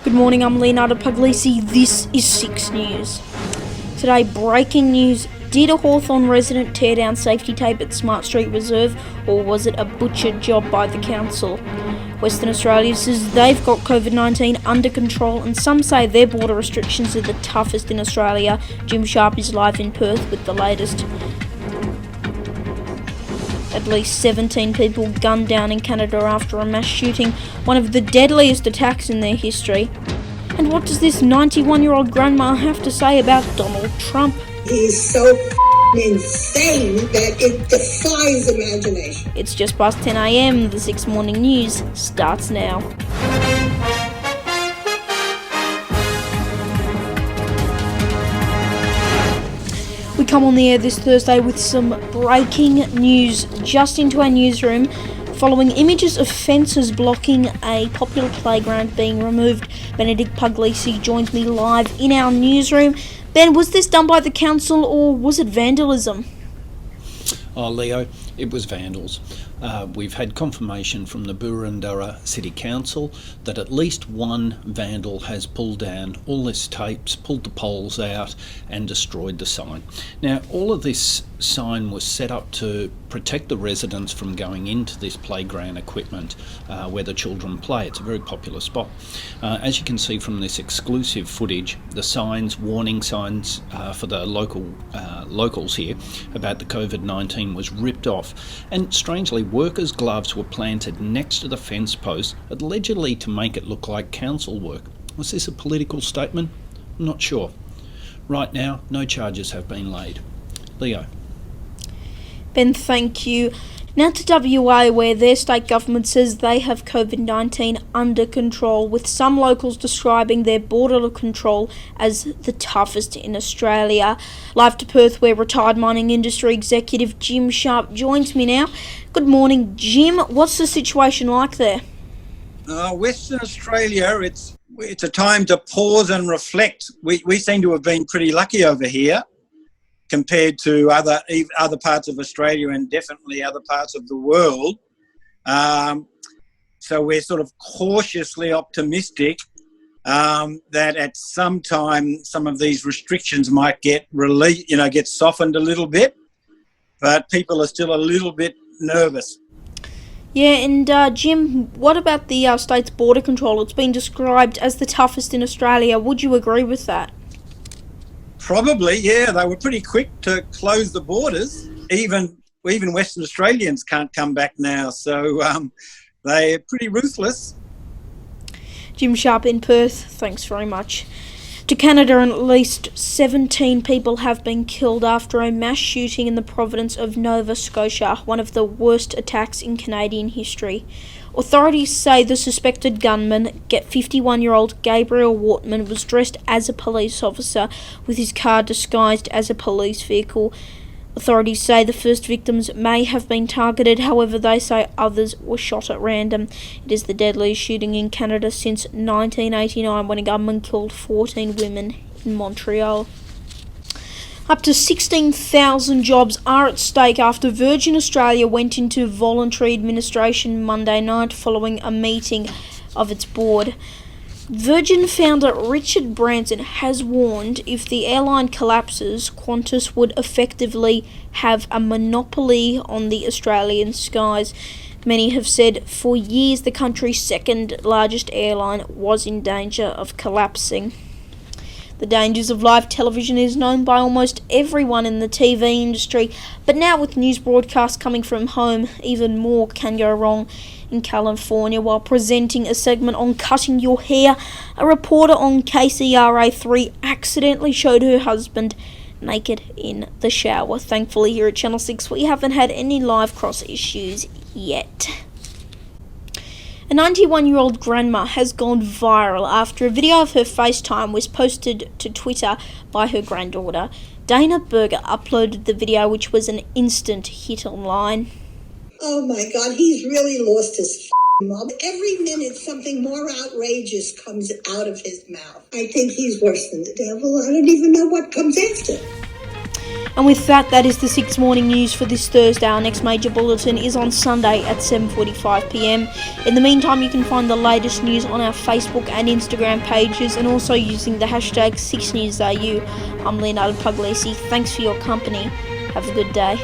Good morning, I'm Leonardo Puglisi. This is 6 News. Today, breaking news. Did a Hawthorn resident tear down safety tape at Smart Street Reserve, or was it a butchered job by the council? Western Australia says they've got COVID-19 under control, and some say their border restrictions are the toughest in Australia. Jim Sharp is live in Perth with the latest. At least 17 people gunned down in Canada after a mass shooting, one of the deadliest attacks in their history. And what does this 91-year-old grandma have to say about Donald Trump? He's so insane that it defies imagination. It's just past 10 a.m. The 6 Morning News starts now. We come on the air this Thursday with some breaking news just into our newsroom following images of fences blocking a popular playground being removed. Benedict Puglisi joins me live in our newsroom. Ben, was this done by the council or was it vandalism? Oh, Leo, it was vandals. We've had confirmation from the Boroondara City Council that at least one vandal has pulled down all this tapes, pulled the poles out and destroyed the sign. Now, all of this sign was set up to protect the residents from going into this playground equipment where the children play. It's a very popular spot. As you can see from this exclusive footage, the signs, warning signs for the locals here about the COVID-19 was ripped off, and strangely workers' gloves were planted next to the fence post, allegedly to make it look like council work. Was this a political statement? I'm not sure. Right now, no charges have been laid. Leo. Ben, thank you. Now to WA, where their state government says they have COVID-19 under control, with some locals describing their border control as the toughest in Australia. Live to Perth, where retired mining industry executive Jim Sharp joins me now. Good morning, Jim. What's the situation like there? Western Australia, it's a time to pause and reflect. We seem to have been pretty lucky over here, compared to other parts of Australia and definitely other parts of the world. So we're sort of cautiously optimistic that at some time some of these restrictions might get get softened a little bit, but people are still a little bit nervous. Yeah, and Jim, what about the state's border control? It's been described as the toughest in Australia. Would you agree with that? Probably, yeah. They were pretty quick to close the borders. Even Western Australians can't come back now, so they're pretty ruthless. Jim Sharp in Perth, thanks very much. To Canada, and at least 17 people have been killed after a mass shooting in the province of Nova Scotia, one of the worst attacks in Canadian history. Authorities say the suspected gunman, 51-year-old Gabriel Wortman, was dressed as a police officer with his car disguised as a police vehicle. Authorities say the first victims may have been targeted, however they say others were shot at random. It is the deadliest shooting in Canada since 1989, when a gunman killed 14 women in Montreal. Up to 16,000 jobs are at stake after Virgin Australia went into voluntary administration Monday night following a meeting of its board. Virgin founder Richard Branson has warned if the airline collapses, Qantas would effectively have a monopoly on the Australian skies. Many have said for years the country's second largest airline was in danger of collapsing. The dangers of live television is known by almost everyone in the TV industry, but now with news broadcasts coming from home, even more can go wrong. In California, while presenting a segment on cutting your hair, a reporter on KCRA3 accidentally showed her husband naked in the shower. Thankfully, here at Channel 6, we haven't had any live cross issues yet. A 91-year-old grandma has gone viral after a video of her FaceTime was posted to Twitter by her granddaughter. Dana Berger uploaded the video, which was an instant hit online. Oh my God, he's really lost his mob. Every minute something more outrageous comes out of his mouth. I think he's worse than the devil. I don't even know what comes after. And with that, that is the 6 morning news for this Thursday. Our next major bulletin is on Sunday at 7:45pm. In the meantime, you can find the latest news on our Facebook and Instagram pages, and also using the hashtag 6NewsAU. I'm Leonardo Puglisi. Thanks for your company. Have a good day.